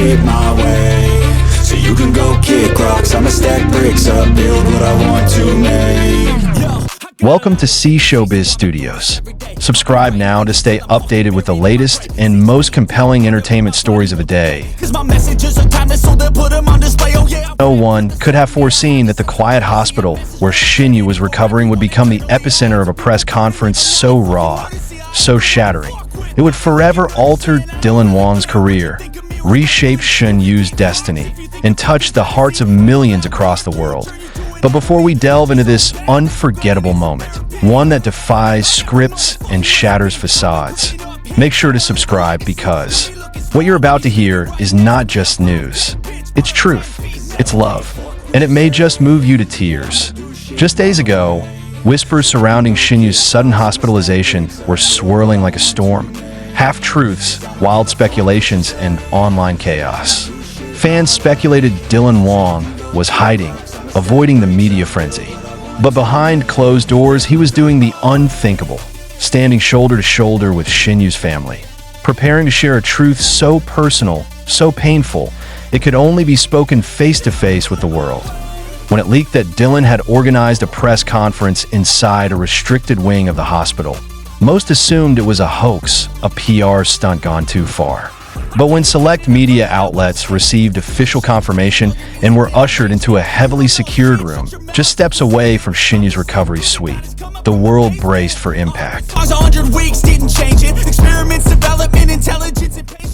shit my way. So you can go kick rocks, I'ma stack bricks up, build what I want to make. Welcome to C-Showbiz Studios. Subscribe now to stay updated with the latest and most compelling entertainment stories of the day. No one could have foreseen that the quiet hospital where Shen Yue was recovering would become the epicenter of a press conference so raw, so shattering. It would forever alter Dylan Wang's career, reshape Shen Yue's destiny, and touch the hearts of millions across the world. But before we delve into this unforgettable moment, one that defies scripts and shatters facades, make sure to subscribe because what you're about to hear is not just news. It's truth, it's love, and it may just move you to tears. Just days ago, whispers surrounding Shen Yue's sudden hospitalization were swirling like a storm. Half-truths, wild speculations, and online chaos. Fans speculated Dylan Wang was hiding, avoiding the media frenzy. But behind closed doors, he was doing the unthinkable, standing shoulder to shoulder with Shen Yue's family, preparing to share a truth so personal, so painful, it could only be spoken face-to-face with the world. When it leaked that Dylan had organized a press conference inside a restricted wing of the hospital, most assumed it was a hoax, a PR stunt gone too far. But when select media outlets received official confirmation and were ushered into a heavily secured room, just steps away from Shen Yue's recovery suite, the world braced for impact.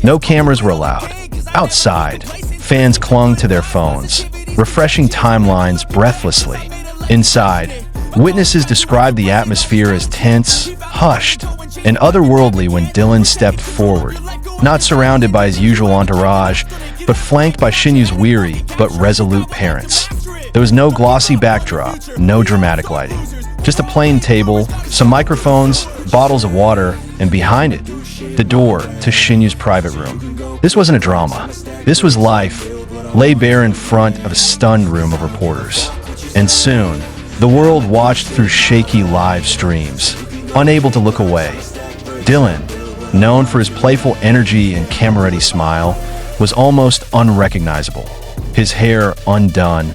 No cameras were allowed. Outside, fans clung to their phones, refreshing timelines breathlessly. Inside, witnesses described the atmosphere as tense, hushed, and otherworldly when Dylan stepped forward, not surrounded by his usual entourage, but flanked by Shen Yue's weary but resolute parents. There was no glossy backdrop, no dramatic lighting, just a plain table, some microphones, bottles of water, and behind it, the door to Shen Yue's private room. This wasn't a drama. This was life, lay bare in front of a stunned room of reporters. And soon, the world watched through shaky live streams, unable to look away. Dylan, known for his playful energy and camera-ready smile, was almost unrecognizable. His hair undone,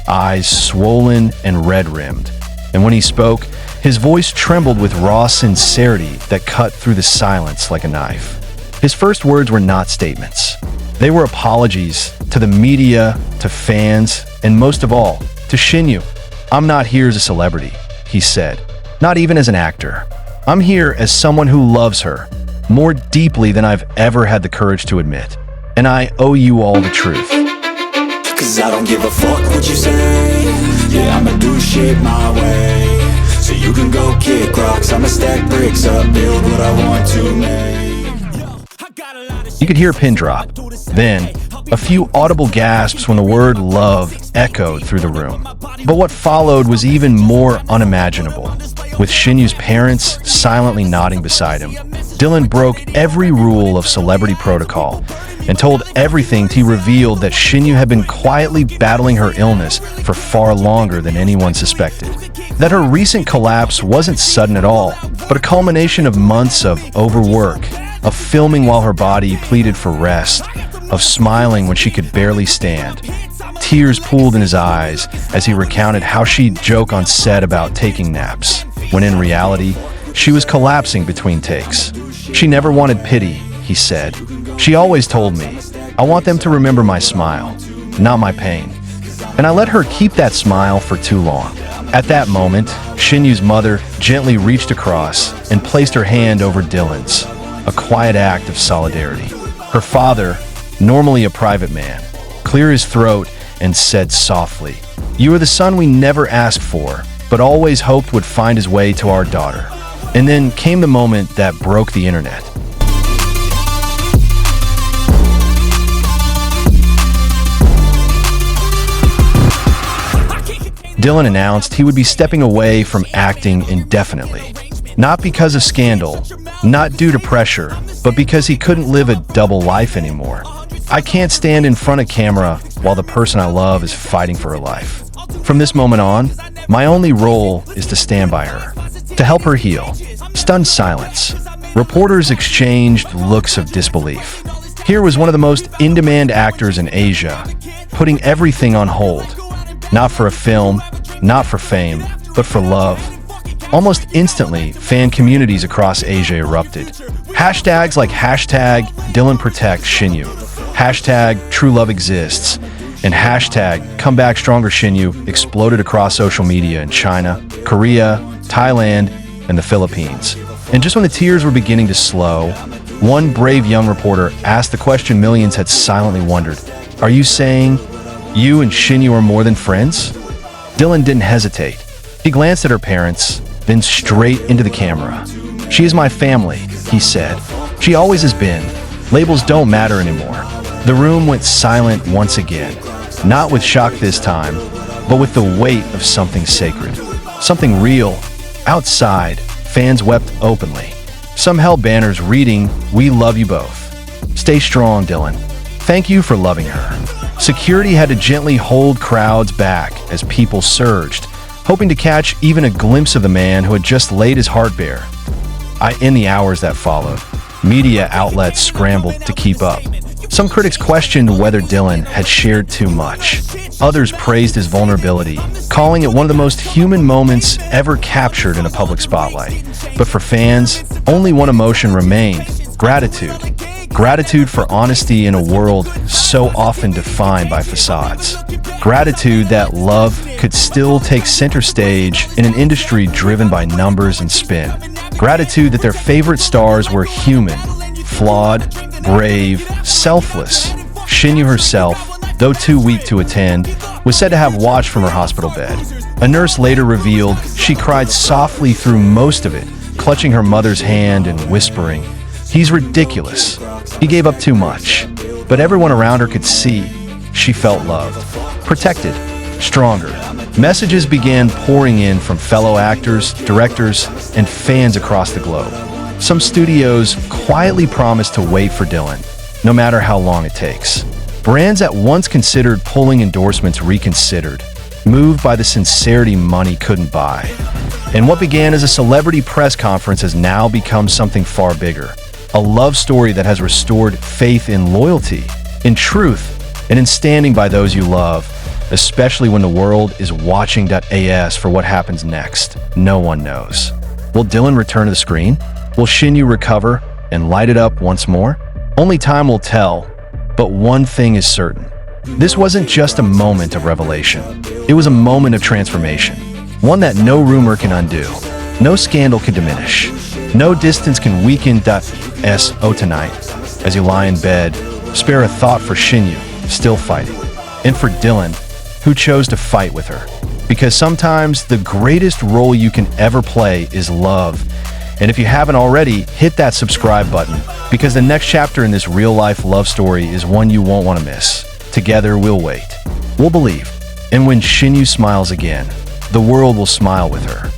eyes swollen and red-rimmed. And when he spoke, his voice trembled with raw sincerity that cut through the silence like a knife. His first words were not statements. They were apologies to the media, to fans, and most of all, to Shen Yue. "I'm not here as a celebrity," he said. "Not even as an actor. I'm here as someone who loves her, more deeply than I've ever had the courage to admit. And I owe you all the truth." Cause I don't give a fuck what you say. Yeah, I'ma do shit my way. So you can go kick rocks, I'ma stack bricks up, build what I want to make. You could hear a pin drop. Then, a few audible gasps when the word love echoed through the room. But what followed was even more unimaginable. With Shen Yue's parents silently nodding beside him, Dylan broke every rule of celebrity protocol and told everything he revealed that Shen Yue had been quietly battling her illness for far longer than anyone suspected. That her recent collapse wasn't sudden at all, but a culmination of months of overwork, of filming while her body pleaded for rest, of smiling when she could barely stand. Tears pooled in his eyes as he recounted how she'd joke on set about taking naps, when in reality, she was collapsing between takes. She never wanted pity, he said. She always told me, "I want them to remember my smile, not my pain." And I let her keep that smile for too long. At that moment, Shen Yue's mother gently reached across and placed her hand over Dylan's, a quiet act of solidarity. Her father, normally a private man, cleared his throat and said softly, "You are the son we never asked for, but always hoped would find his way to our daughter." And then came the moment that broke the internet. Dylan announced he would be stepping away from acting indefinitely. Not because of scandal, not due to pressure, but because he couldn't live a double life anymore. "I can't stand in front of camera while the person I love is fighting for her life. From this moment on, my only role is to stand by her, to help her heal." Stunned silence. Reporters exchanged looks of disbelief. Here was one of the most in-demand actors in Asia, putting everything on hold. Not for a film, not for fame, but for love. Almost instantly, fan communities across Asia erupted. Hashtags like hashtag Dylan Protect Shen Yue, hashtag True Love Exists, and hashtag Come Back Stronger Shen Yue exploded across social media in China, Korea, Thailand, and the Philippines. And just when the tears were beginning to slow, one brave young reporter asked the question millions had silently wondered. Are you saying you and Shen Yue are more than friends? Dylan didn't hesitate. He glanced at her parents, then straight into the camera. She is my family, he said. She always has been. Labels don't matter anymore. The room went silent once again. Not with shock this time, but with the weight of something sacred. Something real. Outside, fans wept openly. Some held banners reading, "We love you both. Stay strong, Dylan. Thank you for loving her." Security had to gently hold crowds back as people surged, hoping to catch even a glimpse of the man who had just laid his heart bare. In the hours that followed, media outlets scrambled to keep up. Some critics questioned whether Dylan had shared too much. Others praised his vulnerability, calling it one of the most human moments ever captured in a public spotlight. But for fans, only one emotion remained: gratitude. Gratitude for honesty in a world so often defined by facades. Gratitude that love could still take center stage in an industry driven by numbers and spin. Gratitude that their favorite stars were human, flawed, brave, selfless. Shen Yue herself, though too weak to attend, was said to have watched from her hospital bed. A nurse later revealed she cried softly through most of it, clutching her mother's hand and whispering, "He's ridiculous. He gave up too much." But everyone around her could see she felt loved, protected, stronger. Messages began pouring in from fellow actors, directors, and fans across the globe. Some studios quietly promised to wait for Dylan, no matter how long it takes. Brands that once considered pulling endorsements reconsidered, moved by the sincerity money couldn't buy. And what began as a celebrity press conference has now become something far bigger. A love story that has restored faith in loyalty, in truth, and in standing by those you love, especially when the world is watching .as for what happens next. No one knows. Will Dylan return to the screen? Will Shen Yue recover and light it up once more? Only time will tell, but one thing is certain. This wasn't just a moment of revelation. It was a moment of transformation, one that no rumor can undo, no scandal can diminish, no distance can weaken. So tonight, as you lie in bed, spare a thought for Shen Yue, still fighting, and for Dylan, who chose to fight with her. Because sometimes the greatest role you can ever play is love. And if you haven't already, hit that subscribe button, because the next chapter in this real-life love story is one you won't want to miss. Together, we'll wait. We'll believe. And when Shen Yue smiles again, the world will smile with her.